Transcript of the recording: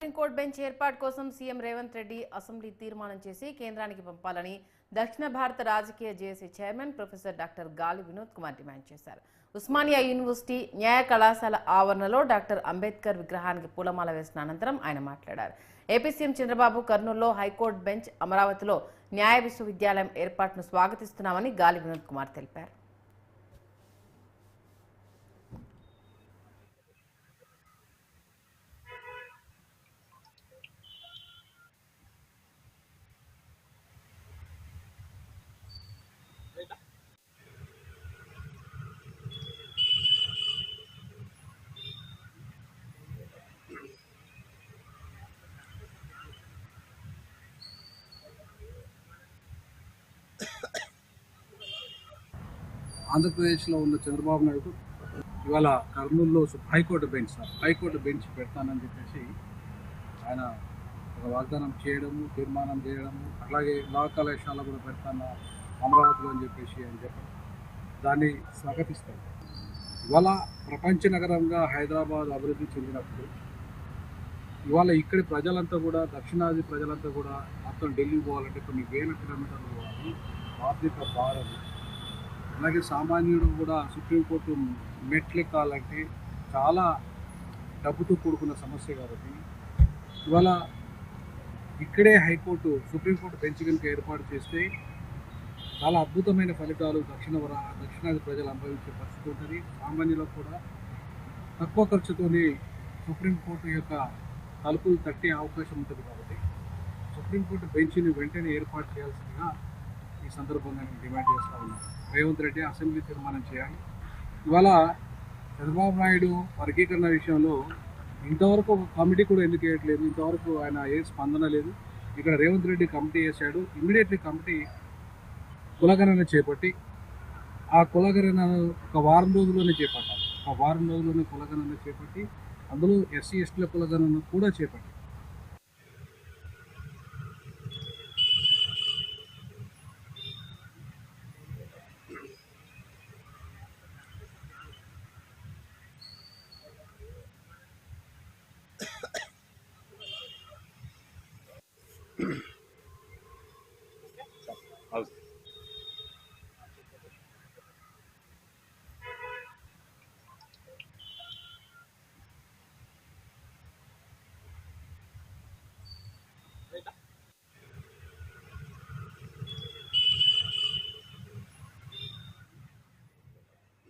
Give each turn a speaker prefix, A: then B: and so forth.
A: Supreme court bench ఏర్పాటు కోసం CM Revanth Reddy assembly తీర్మానం చేసి కేంద్రానికి పంపాలని దక్షిణ భారత రాజకీయ జేఏసీ చైర్మన్ ప్రొఫెసర్ డాక్టర్ గాలి వినోద్ కుమార్ డిమాండ్ చేశారు. ఉస్మానియా యూనివర్సిటీ న్యాయ కళాశాల ఆవరణలో డాక్టర్ అంబేద్కర్ విగ్రహానికి పూలమాల వేసిన అనంతరం ఆయన మాట్లాడారు. ఏపీ సీఎం చంద్రబాబు కర్నూలులో హైకోర్టు బెంచ్, అమరావతిలో న్యాయ విశ్వవిద్యాలయం ఏర్పాటును స్వాగతిస్తున్నామని గాలి వినోద్ కుమార్ తెలిపారు.
B: ఆంధ్రప్రదేశ్లో ఉన్న చంద్రబాబు నాయుడు ఇవాళ కర్నూలులో హైకోర్టు బెంచ్ పెడతానని చెప్పేసి ఆయన ఒక వాగ్దానం చేయడము, తీర్మానం చేయడము, అలాగే లా కళాశాల కూడా పెడతాను అమరావతిలో అని చెప్పేసి అని చెప్పడం, దాన్ని స్వాగతిస్తాం. ఇవాళ ప్రపంచ నగరంగా హైదరాబాద్ అభివృద్ధి చెందినప్పుడు ఇవాళ ఇక్కడి ప్రజలంతా కూడా, దక్షిణాది ప్రజలంతా కూడా మొత్తం ఢిల్లీ పోవాలంటే కొన్ని వేల కిలోమీటర్లు పోవాలి, ఆర్థిక భారం. అలాగే సామాన్యుడు కూడా సుప్రీంకోర్టు మెట్లెక్కాలంటే చాలా డబ్బుతో కూడుకున్న సమస్య కాబట్టి ఇవాళ ఇక్కడే సుప్రీంకోర్టు బెంచ్ కనుక ఏర్పాటు చేస్తే చాలా అద్భుతమైన ఫలితాలు దక్షిణాది ప్రజలు అనుభవించే పరిస్థితి ఉంటుంది. సామాన్యులకు కూడా తక్కువ ఖర్చుతోనే సుప్రీంకోర్టు యొక్క తలుపులు తట్టే అవకాశం ఉంటుంది. కాబట్టి సుప్రీంకోర్టు బెంచ్ని వెంటనే ఏర్పాటు చేయాల్సిందిగా ఈ సందర్భంగా నేను డిమాండ్ చేస్తూ ఉన్నాను. రేవంత్ రెడ్డి అసెంబ్లీ తీర్మానం చేయాలి. ఇవాళ చంద్రబాబు నాయుడు వర్గీకరణ విషయంలో ఇంతవరకు ఒక కమిటీ కూడా ఎందుకు వేయట్లేదు, ఇంతవరకు ఆయన ఏ స్పందన లేదు. ఇక్కడ రేవంత్ రెడ్డి కమిటీ వేశాడు. ఇమ్మీడియట్లీ కమిటీ కులగణన చేపట్టి ఆ కులగణన ఒక వారం రోజుల్లోనే చేపట్టాలి. కులగణన చేపట్టి అందులో ఎస్సీ ఎస్టీల కులగణన కూడా చేపట్టి